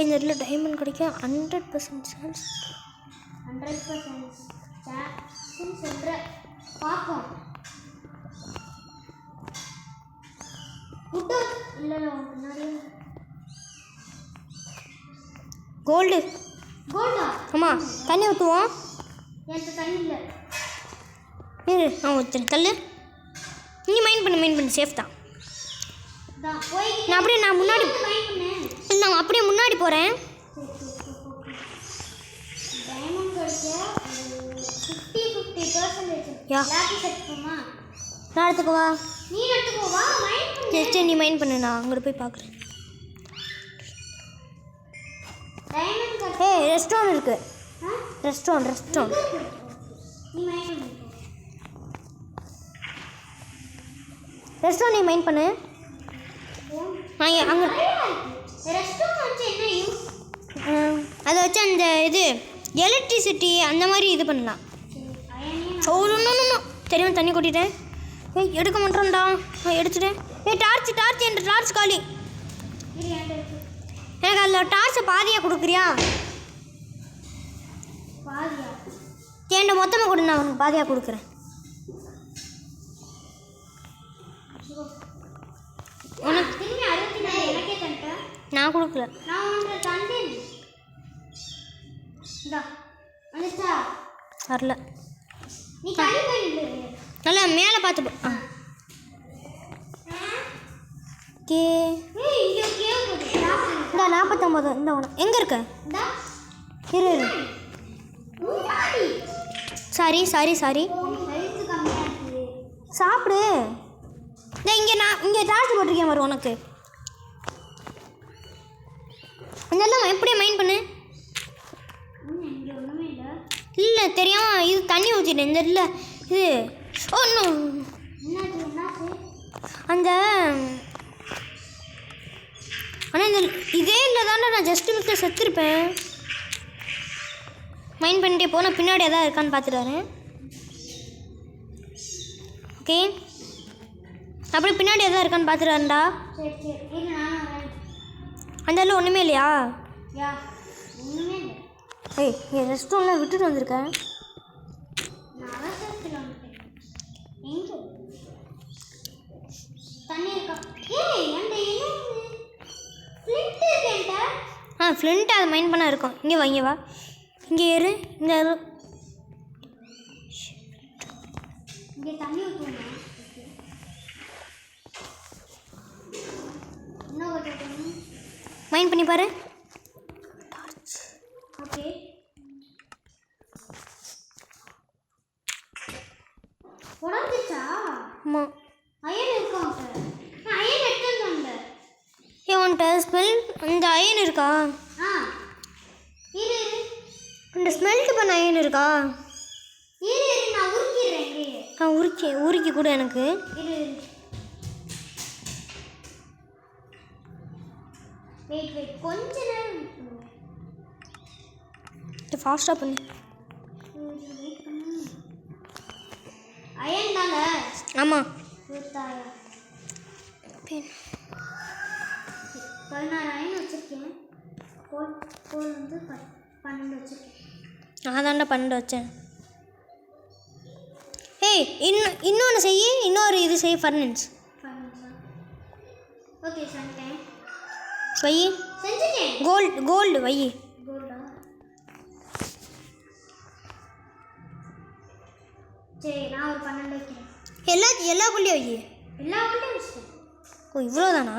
இந்த இடத்துல டைமண்ட் கிடைக்க 100% சான்ஸ். 100% சொல்கிற பார்ப்போம். கோல்டா? ஆமாம். தண்ணி ஊற்றுவோம். எனக்கு தண்ணி இல்லை. நான் ஊற்றுறேன். தள்ளு. நீ மைண்ட் பண்ணு சேஃப் தான். நான் முன்னாடி இல்லை நான் அப்படியே முன்னாடி போகிறேன். நான் எடுத்துக்கவா? சரி நீ மைண்ட் பண்ணு. நான் அங்கே போய் பார்க்குறேன். ரெஸ்டாரண்ட் இருக்கு. ரெஸ்டாரண்ட் நீ மைண்ட் பண்ணு. அங்கே அதை வச்சு அந்த இது எலக்ட்ரிசிட்டி அந்த மாதிரி இது பண்ணலாம். தெரியும். தண்ணி கொட்டிட்டேன். எடுக்க மாட்டோம்டா. எடுத்துட்டேன். டார்ச் என்ற டார்ச் காலி. எனக்கு அதில் டார்ச்சை பாதியாக கொடுக்குறியா? ஏன்டா மொத்தமாக கொடு. நான் உனக்கு பாதியாக கொடுக்குறேன். உனக்கு நான் கொடுக்கல. வரல. நல்லா மேலே பார்த்து. ஓகே. இந்த 49 இந்த ஒன்று எங்கே இருக்க? இரு சாரி சாப்பிடு. இங்கே டார்ச் போட்டிருக்கேன் வரும் உனக்கு. இதெல்லாம் எப்படியே மைண்ட் பண்ணு. இல்லை தெரியாமல் இது தண்ணி ஊற்றிட்டேன். இந்த இல்லை இது ஒன்றும் அந்த ஆனால் இந்த இதே இல்லை தானே நான் ஜஸ்ட்டு மிஸ்ல செத்துருப்பேன். மைண்ட் பண்ணிட்டே போனால் பின்னாடி எதாவது இருக்கான்னு பார்த்துட்டு வரேன். ஓகே அப்படி பின்னாடி எதாவது இருக்கான்னு பார்த்துட்டு வரேன்டா. அந்த இடத்துல ஒன்றுமே இல்லையா? என் ரெஸ்டாரண்ட்லாம் விட்டுட்டு வந்திருக்கேன். ஃப்ளிண்ட் அது மைண்ட் பண்ண இருக்கும். இங்கே வா இங்கே ஏறு. இந்த தண்ணி மைண்ட் பண்ணி பாரு. ஓகே உடஞ்சிச்சா? ஆமாம். அயன் இருக்கும். அயன் எடுத்துட்டு வந்த. உன்கிட்ட ஸ்மெல் இந்த அயன் இருக்கா? ஆ இரு இரு இந்த ஸ்மெல்ட் பண்ண அயன் இருக்கா? இரு இரு நான் உருக்கிடுறேன் இங்கே. உருக்கி கூட எனக்கு. இரு இரு வெயிட் கொஞ்ச நேரம் ஃபாஸ்ட்டாக பண்ணு. அயன் தாங்க. ஆமாம். 16 அயன் வச்சுருக்கேன். கோல் வந்து 12 வச்சுருக்கேன். நான் தாண்டா 12 வச்சேன். ஏய் இன்னொன்று செய்ய, இன்னொரு இது செய்ய ஃபர்னன்ஸ். ஓகே செஞ்சுட்டேன். வை. செஞ்சுட்டேன். கோல்டு வை. கோல்டா? சரி நான் ஒரு 12 வைக்கிறேன். எல்லா புள்ளியும் வை. எல்லா புள்ளியும் வச்சுட்டேன். ஓ இவ்வளோதானா?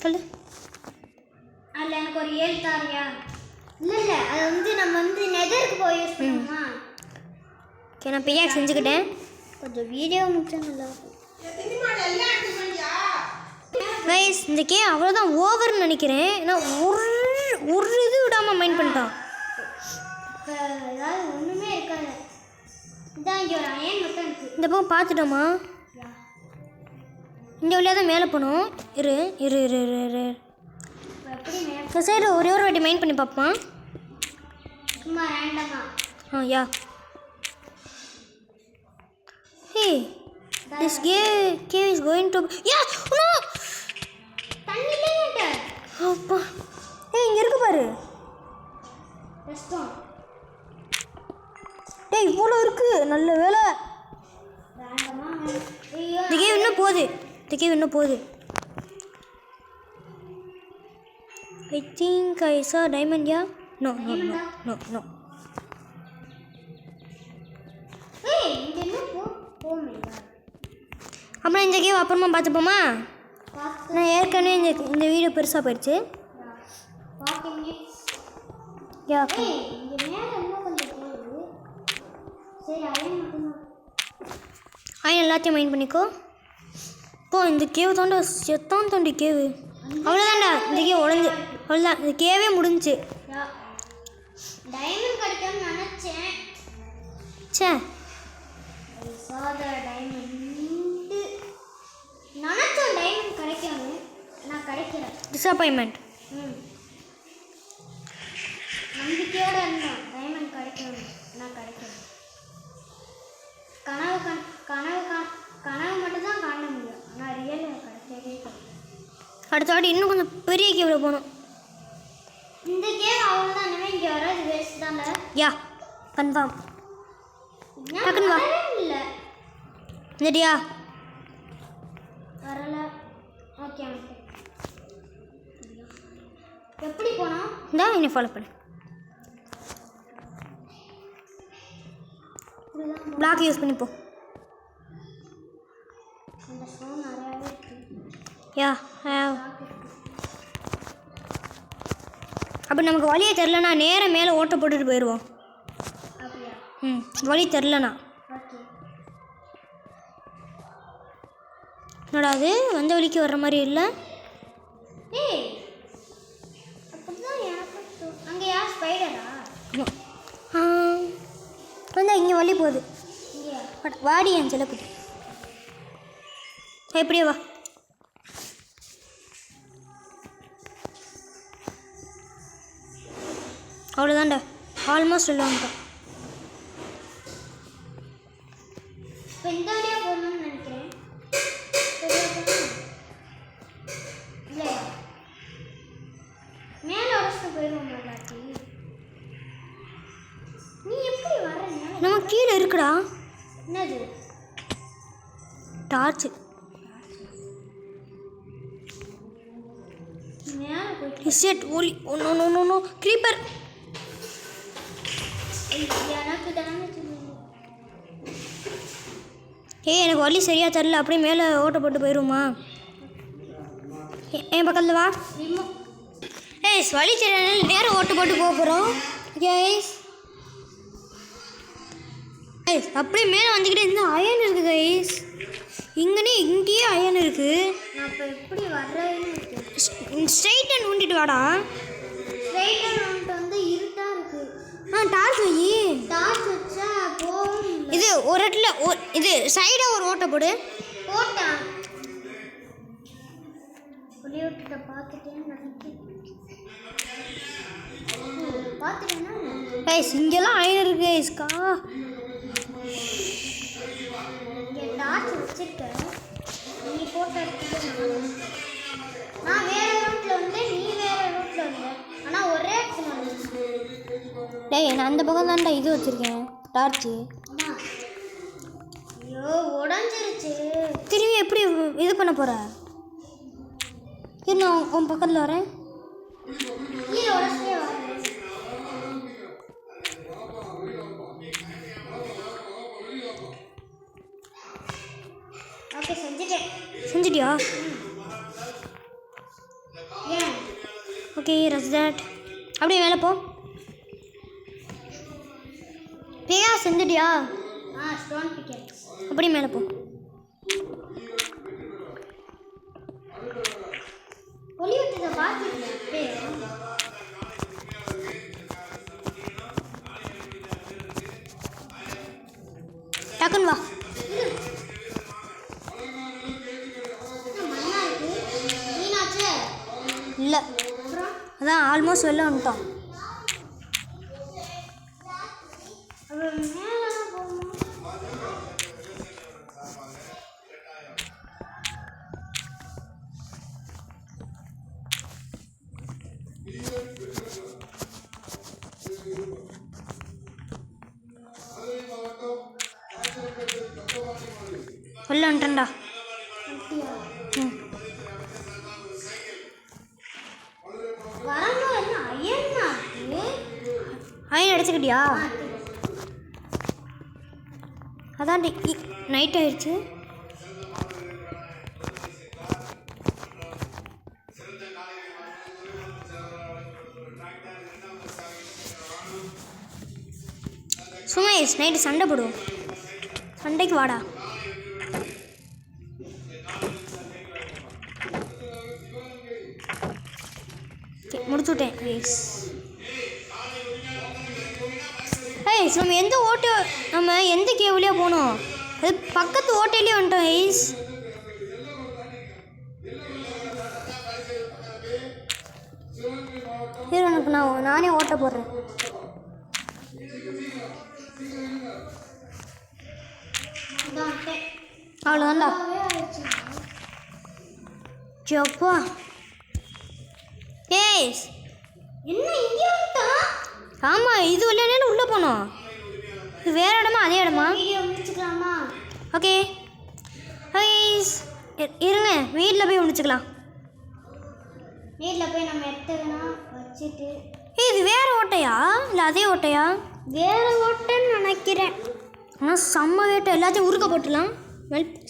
சொல்லு. அதில் எனக்கு ஒரு 7 தாரியா? இல்லை அது வந்து நம்ம வந்து நெதருக்கு போய் யூஸ் பண்ணுவோமா? ஓகே நான் பியாக் செஞ்சுக்கிட்டேன். கொஞ்சம் வீடியோ முடிச்சா நல்லா கைஸ் இந்த அவ்வளோதான் ஓவர்னு நினைக்கிறேன். ஏன்னா ஒரு இது விடாமல் மைண்ட் பண்ணிட்டான். ஏதாவது ஒன்றுமே இருக்காது. இதான் இங்கே ஒரு அயன் மட்டும் இருக்குது. இந்த பக்கம் பார்த்துட்டோமா? இந்த வழியாக தான் மேலே போகணும். இரு எப்படி மேலே இந்த சைடு ஒரே ஒரு வாட்டி மைண்ட் பண்ணி பார்ப்போம். சும்மா ரேண்டமா? யா. ஹே this cave is going to no தண்ணிலே நிட்ட. அப்பா இங்க இருக்கு பாரு. ரெஸ்டாரண்ட். இவ்வளோ இருக்கு. நல்ல வேலை. ரேண்டமா இந்த கேவ் இன்னும் போகுது. I think I saw diamond. Yeah? No. ஏய் இங்க என்ன போமே. அப்புறம் இந்த கேவ் அப்புறமா பார்த்துப்போமா? நான் ஏற்கனவே இந்த வீடியோ பெருசாக போயிடுச்சு. யா ஏய் இங்க மேல என்ன கொஞ்சம் போகுது. சரி அயன் மட்டும் எல்லாத்தையும் மைண்ட் பண்ணிக்கோ. இந்த கேவ் தாண்டா செத்தான் தோண்டி கேவு. அவ்வளோதான்டா இந்த கேவ் உடஞ்சி. அவ்வளோதான் இந்த கேவே முடிஞ்சிச்சு. டைமண்ட் கிடைக்கும்னு நினச்சேன். சே நினச்சோம் டைமண்ட் கிடைக்கும்னு. நான் கிடைக்கல. டிசப்பாயின்மெண்ட். நம்பிக்கையோடு இருந்தோம் டைமண்ட் கிடைக்கும்னு. நான் கிடைக்கல. கனவு மட்டும் தான் காண முடியும். ஆனால் ரியல் கிடைக்கவே கிடையாது. அடுத்த வாட்டி இன்னும் கொஞ்சம் பெரிய கேவில் போகணும். இந்த கேவ் அவ்வளோதான். இனிமேல் இங்கே வராது. வேஸ்ட் தான்ல. யா கன்ஃபார்ம். டக்குன்னு வா. இல்லை சரியா? வரல. ஓகே எப்படி போனோம்? இந்தா என்னை ஃபாலோ பண்ணு. பிளாக் யூஸ் பண்ணி போ. அந்த ஃபோன் நிறையாவே இருக்கு. யா அப்போ நமக்கு வழியே தெரிலனா நேராக மேலே ஓட்ட போட்டுட்டு போயிடுவோம். அப்படியா? வழி தெரிலனா. ஓகே. என்னடா அது வந்த வழிக்கு வர்ற மாதிரி இல்லை. ஏய் அப்படிதான் எனக்கு அங்கே யார் ஸ்பைடரா? வந்தா இங்கே வழி போகுது. இங்கேயா? வாடி என் செல்லக்குட்டி. எப்படியே வா. அவ்வளோதான்டா ஆல்மோஸ்ட் இல்லை வந்துட்டோம். இப்போ இந்த வழியாக போகணும்னு நினைக்கிறேன். இல்லையா? மேலே உடச்சிட்டு போயிடுவோம். இல்லாட்டி நீ எப்படி வர? நம்ம கீழே இருக்குடா. என்னது? டார்ச்சு. மேலே போயிட்டு இசட் ஓலி. No creeper. எனக்கு டேமேஜ். எனக்கு வழி சரியாக தரல. அப்படியே மேலே ஓட்ட போட்டு போயிடுவோமா? என் பக்கத்தில் வா. வழி சரியான நேரம் ஓட்டு போட்டு போக போகிறோம். அப்படியே மேலே வந்துக்கிட்டே இந்த அயன் இருக்குது கைஸ். இங்கேயே அயன் இருக்குது. நான் இப்போ எப்படி வர்றேன்னு ஸ்ட்ரைட்டாக நோண்டிட்டு வாடா. ஸ்ட்ரைட்டாக நோண்டிட்டு வந்து இருட்டாக இருக்குது. டார்ச் வை. டார்ச் வச்சா போகும். இது ஒரு இடத்துல இது சைடாக ஒரு ஓட்டை போடு. போட்டான் புளியோட்டத்தை பார்த்துட்டேன்னு நினைக்கிறேன். பார்த்துட்டேன்னா இங்கெல்லாம் அயன் இருக்கு ஐஸ்கா. இங்கே டார்ச் வச்சுருக்கேன். நீ போட்ட இடத்துக்கு நான் வேறு ரூட்டில் வந்தேன், நீ வேறு ரூட்டில் வந்த. ஆனால் ஒரே இடத்துல வந்து நான் அந்த பக்கம் தான்டா இது வச்சுருக்கேன் டார்ச்சு. ஐயோ உடஞ்சிருச்சு. திரும்பி எப்படி இது பண்ண போகிற? நான் உன் பக்கத்தில் வரேன். கீழே உடச்சிட்டே வரேன். ஓகே செஞ்சிட்டியா? ஏன் ஓகே ரஸ் தட். அப்படியே மேலே போ. பிரியா செஞ்சிட்டியா? Stone pickaxe. அப்படியே மேலே போ. புளியோட்டத்தை பார்த்துருக்கேன். டக்குன்னு வா. இல்லை அதான் ஆல்மோஸ்ட் வெளில வந்துட்டோம். வெளில வந்துட்டேன்டா. அயன் அடிச்சுக்கிட்டியா? அதான் நைட் ஆயிடுச்சு. சுமேஷ் நைட்டு சண்டை போடுவோம். சண்டைக்கு வாடா. முடிச்சுட்டேன் ப்ளீஸ். ஐஸ் நம்ம எந்த கேவ்லேயே போனோம்? அது பக்கத்து ஓட்டையிலே வந்துட்டோம் ஐஸ். சரி உனக்கு நானே ஓட்ட போடுறேன். அவ்வளோதான்டா. ஜப்பா ஏஸ் என்ன இங்கே வந்துட்டா? ஆமாம் இது விளையாடல உள்ளே போனோம். இது வேறு இடமா அதே இடமா? வீடியோ முடிச்சுக்கலாமா? ஓகே ஐஸ் இருங்க வீட்டில் போய் முடிச்சுக்கலாம். வீட்டில் போய் நம்ம எடுத்துக்கனா வச்சுட்டு. இது வேறு ஓட்டையா இல்லை அதே ஓட்டையா? வேறு ஓட்டைன்னு நினைக்கிறேன். ஆனால் செம்ம வேட்டை. எல்லாத்தையும் உருக்க போட்டுடலாம்.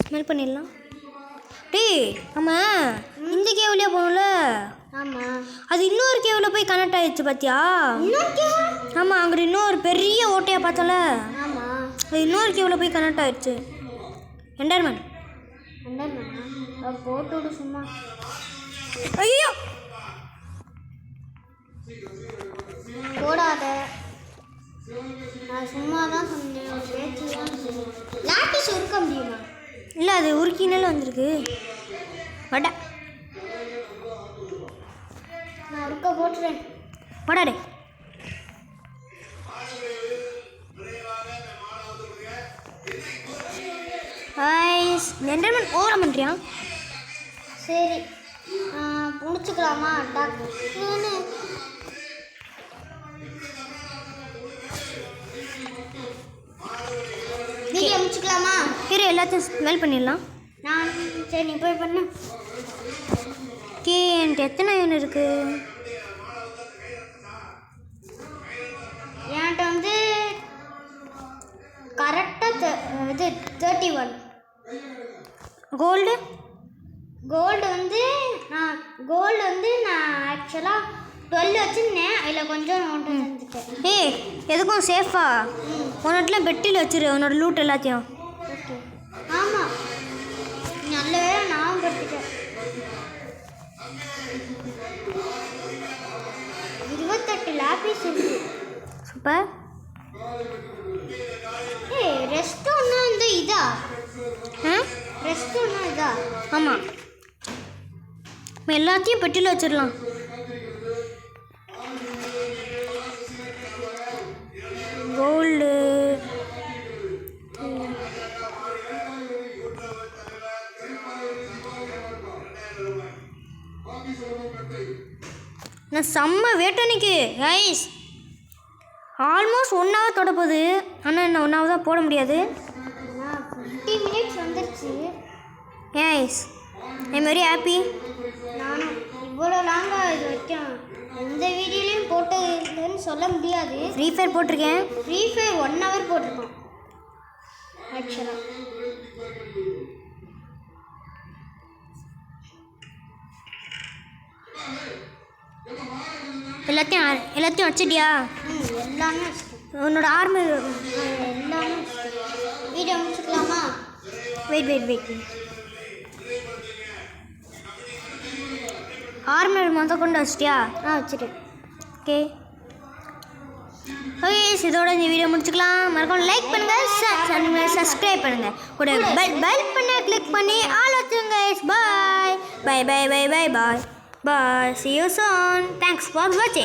ஸ்மெல் பண்ணிடலாம். டேய் நம்ம இந்த கேவ்லேயே போகணும்ல? ஆமாம். அது இன்னொரு கேவில் போய் கனெக்ட் ஆகிடுச்சு பார்த்தியா? ஆமாம் அங்கே இன்னொரு பெரிய ஓட்டையாக பார்த்தோம்ல? ஆமாம். அது இன்னொரு கேவில் போய் கனெக்ட் ஆகிடுச்சு. எண்டர்மேன் போட்டு விடு சும்மா. ஐயோ போடாத. நான் சும்மா தான் சொன்னேன். பேச்சு தான் சொன்னேன். லாட்டிஸ் உருக்க முடியுமா? இல்லை அது உருக்கினால வந்திருக்கு. வட நான் உருக்க போட்டுறேன். வடாடே ஐஸ் எண்டர்மேன் ஓவரா பண்ணுறியா? சரி முடிச்சுக்கலாமா? Doctor video முடிச்சுக்கலாமா? சரி எல்லாத்தையும் ஸ்மெல் பண்ணிடலாம். நான் சரி நீ போய் பண்ணு. ஓகே என்கிட்ட எத்தனை அயன் இருக்குது? என்கிட்ட வந்து கரெக்டாக இது 31. கோல்டு வந்து நான் ஆக்சுவலாக 12 வச்சுருந்தேன். அதில் கொஞ்சம் நோட்டு செஞ்சுட்டேன். ஏய் எதுக்கும் சேஃபா உன்னோடலாம் பெட்டியில் வச்சிரு உன்னோட லூட் எல்லாத்தையும். ஓகே. ஆமாம் நல்ல வேளை நான் படுத்துட்டேன். 28 லாபிஸ் இருக்கு. சூப்பர். ஏய் ரெஸ்ட் ஒன்றா இந்த இதா? ரெஸ்ட் ஒன்றா இதா? ஆமாம், எல்லாத்தையும் பெட்டியில் வச்சிடலாம். கோல்டு நான் செம்ம வேட்டனைக்கு கைஸ். ஆல்மோஸ்ட் 1 hour தொட போகுது. ஆனால் என்ன 1 hour தான் போட முடியாது. 50 minutes வந்துருச்சு. Guys I'm very happy. நானும் இவ்வளோ லாங்காக இது வரைக்கும் எந்த வீடியோலையும் போட்டு இல்லைன்னு சொல்ல முடியாது. ஃப்ரீ ஃபயர் போட்டிருக்கேன். ஃப்ரீ ஃபயர் 1 hour போட்டிருக்கோம் ஆக்சுவலாக. எல்லாத்தையும் வச்சிட்டியா? எல்லாமே வச்சுட்டேன். உன்னோட ஆர்மர் எல்லாமே வச்சுட்டேன். வீடியோ முடிச்சுக்கலாமா? வெயிட் ஆர்மர் மொத்தம் கொண்டு வச்சிட்டியா? வச்சுட்டேன். ஓகே ஓகே, இதோட இந்த வீடியோ முடிச்சுக்கலாம். மறக்காம லைக் பண்ணுங்கள், சப்ஸ்கிரைப் பண்ணுங்கள், கூட பெல் பண்ண கிளிக் பண்ணி ஆல் வச்சுங்க. பாய் பாய் பாய் பாய் பாய் பாய் பாய். See you soon. Thanks for watching.